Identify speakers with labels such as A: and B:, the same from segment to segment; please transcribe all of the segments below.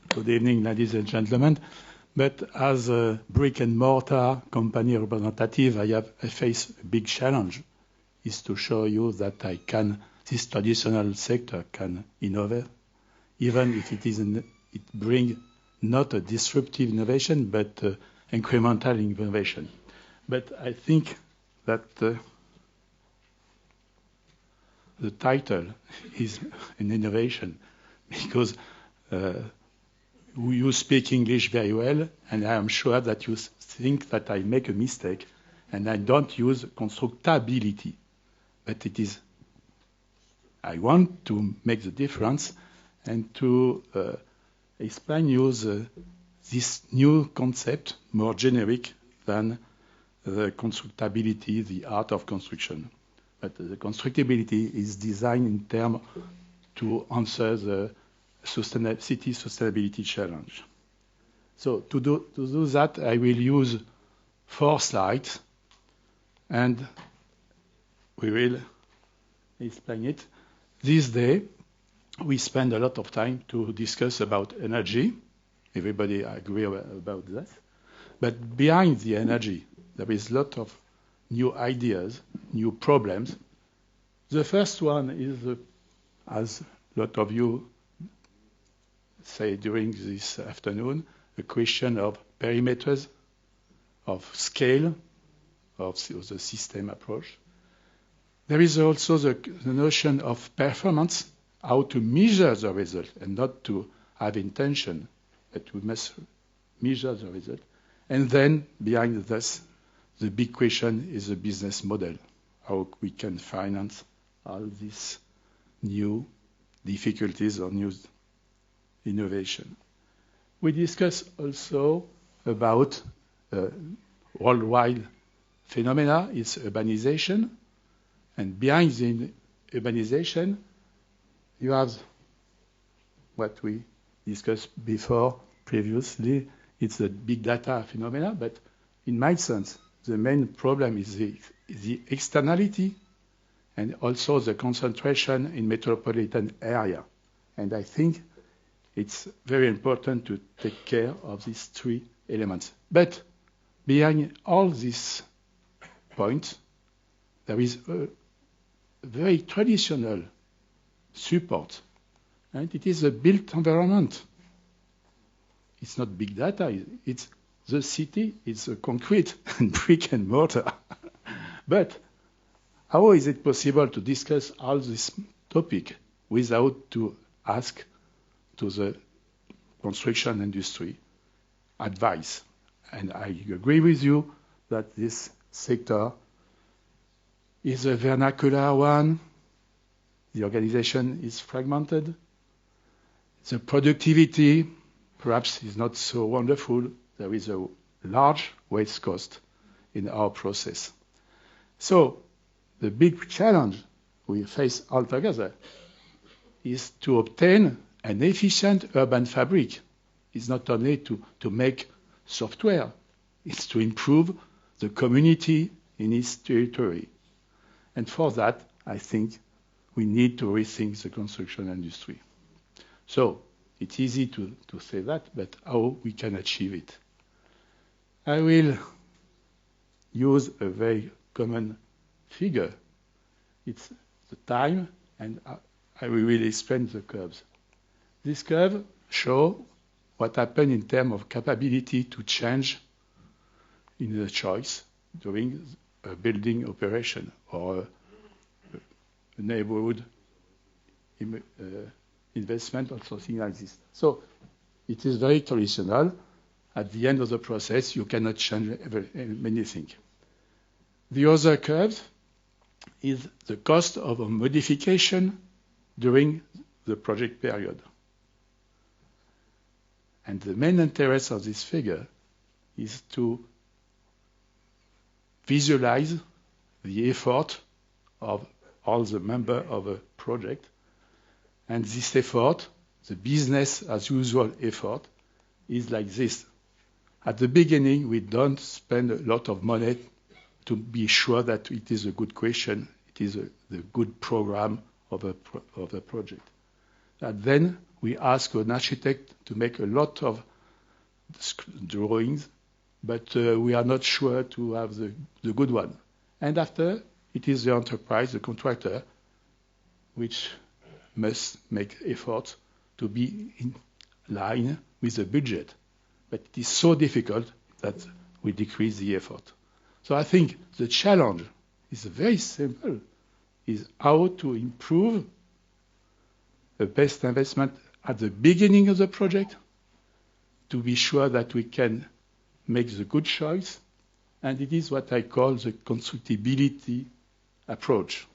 A: Good evening, ladies and gentlemen. But as a brick and mortar company representative, I face a big challenge, is to show you that this traditional sector can innovate, even if it brings not a disruptive innovation, but incremental innovation. But I think that the title is an innovation because you speak English very well, and I am sure that you think that I make a mistake, and I don't use constructability. But I want to make the difference and to explain you this new concept, more generic than the constructability, the art of construction. But the constructability is designed in terms to answer the city sustainability challenge. So to do that, I will use 4 slides, and we will explain it. This day, we spend a lot of time to discuss about energy. Everybody agree about that. But behind the energy, there is a lot of new ideas, new problems. The first one is, as a lot of you say during this afternoon, a question of perimeters, of scale, of the system approach. There is also the notion of performance, how to measure the result, and not to have intention, but we must measure the result. And then behind this, the big question is the business model, how we can finance all these new difficulties or new innovation. We discuss also about worldwide phenomena, it's urbanization. And behind the urbanization, you have what we discussed before previously. It's the big data phenomena, but in my sense, the main problem is the externality and also the concentration in metropolitan area. And I think it's very important to take care of these 3 elements. But behind all these points, there is a very traditional support, and it is a built environment. It's not big data, it's the city, it's a concrete and brick and mortar. But how is it possible to discuss all this topic without to ask to the construction industry advice? And I agree with you that this sector is a vernacular one. The organization is fragmented. The productivity perhaps is not so wonderful. There is a large waste cost in our process. So the big challenge we face altogether is to obtain an efficient urban fabric. It's not only to make software, it's to improve the community in its territory. And for that, I think we need to rethink the construction industry. So it's easy to say that, but how we can achieve it? I will use a very common figure. It's the time, and I will explain the curves. This curve shows what happened in terms of capability to change in the choice during a building operation or a neighborhood investment or something like this. So it is very traditional. At the end of the process, you cannot change many things. The other curve is the cost of a modification during the project period. And the main interest of this figure is to visualize the effort of all the members of a project. And this effort, the business as usual effort, is like this. At the beginning, we don't spend a lot of money to be sure that it is a good question, it is the good program of a project. And then we ask an architect to make a lot of drawings, but we are not sure to have the good one. And after, it is the enterprise, the contractor, which must make efforts to be in line with the budget. But it is so difficult that we decrease the effort. So I think the challenge is very simple, is how to improve the best investment at the beginning of the project to be sure that we can make the good choice. And it is what I call the constructibility approach.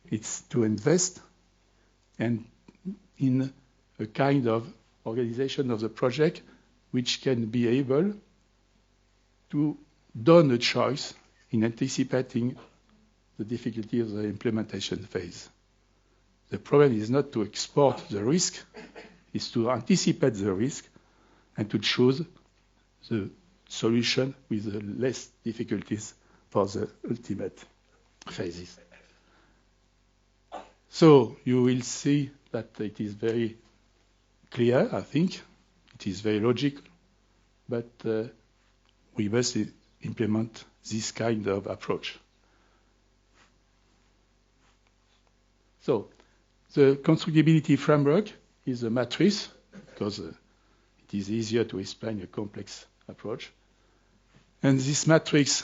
A: It's to invest and in a kind of organization of the project which can be able to do a choice in anticipating the difficulty of the implementation phase. The problem is not to export the risk, it's to anticipate the risk and to choose the solution with the less difficulties for the ultimate phases. So you will see that it is very clear, I think. It is very logical, but we must implement this kind of approach. So the constructibility framework is a matrix because it is easier to explain a complex approach. And this matrix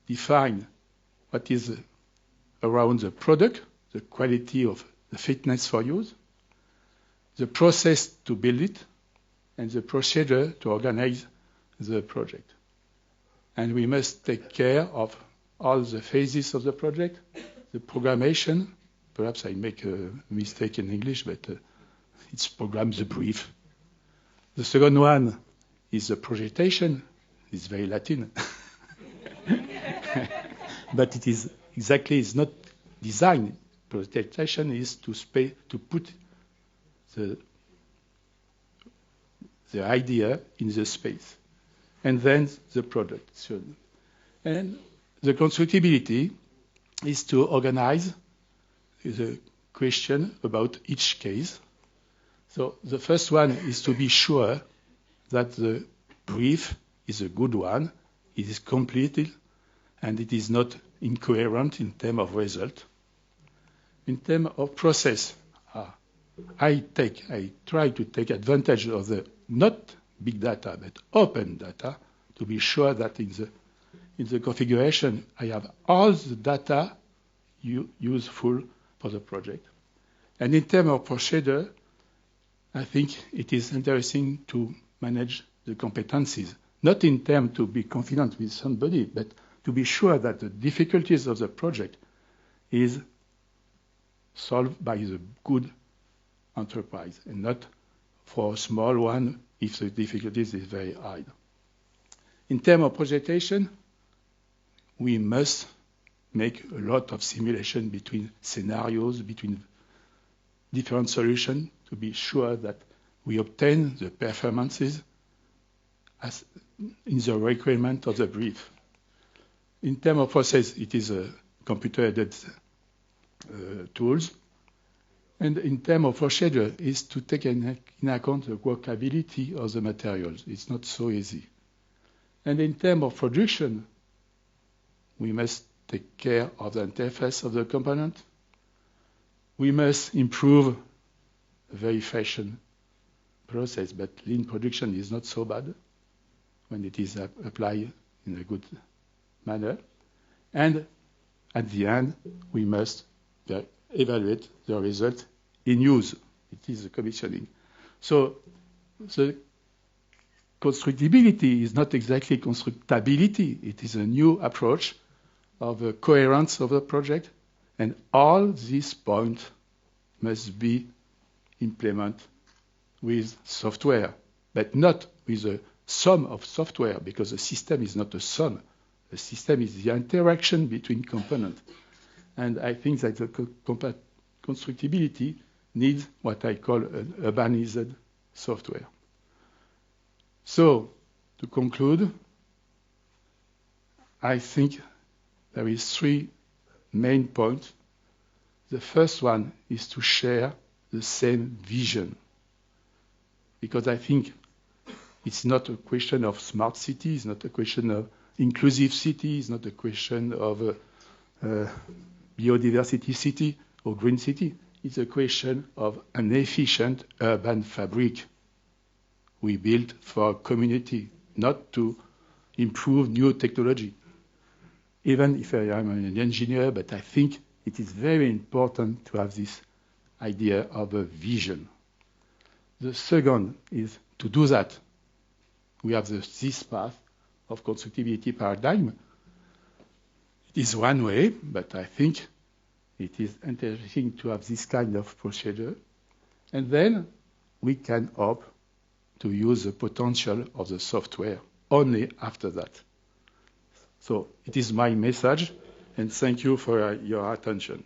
A: defines what is around the product, the quality of the fitness for use, the process to build it, and the procedure to organize the project. And we must take care of all the phases of the project, the programmation. Perhaps I make a mistake in English, but it's program the brief. The second one is the projection. It's very Latin. But it is exactly, it's not design. Projection is to put the idea in the space. And then the production. And the constructibility is to organize the question about each case. So the first one is to be sure that the brief is a good one, it is completed, and it is not incoherent in terms of result. In terms of process, I try to take advantage of the not big data, but open data, to be sure that in the configuration, I have all the data useful for the project. And in terms of procedure, I think it is interesting to manage the competencies, not in terms to be confident with somebody, but to be sure that the difficulties of the project is solved by the good enterprise and not for a small one if the difficulties is very high. In terms of projection, we must make a lot of simulation between scenarios, between different solutions to be sure that we obtain the performances as in the requirement of the brief. In terms of process, it is a computer-aided tools. And in terms of procedure, is to take in account the workability of the materials. It's not so easy. And in terms of production, we must take care of the interface of the component. We must improve a very fashion process, but lean production is not so bad when it is applied in a good manner. And at the end, we must evaluate the result in use. It is the commissioning. So the constructibility is not exactly constructability. It is a new approach of the coherence of the project. And all these points must be implemented with software, but not with a sum of software, because the system is not a sum. The system is the interaction between components. And I think that the constructibility needs what I call an urbanized software. So, to conclude, I think there is three main points. The first one is to share the same vision. Because I think it's not a question of smart cities, it's not a question of inclusive cities, not a question of biodiversity city or green city. It's a question of an efficient urban fabric we build for a community, not to improve new technology. Even if I am an engineer, but I think it is very important to have this idea of a vision. The second is to do that. We have this path of constructibility paradigm. It is one way, but I think it is interesting to have this kind of procedure. And then we can opt to use the potential of the software only after that. So it is my message, and thank you for your attention.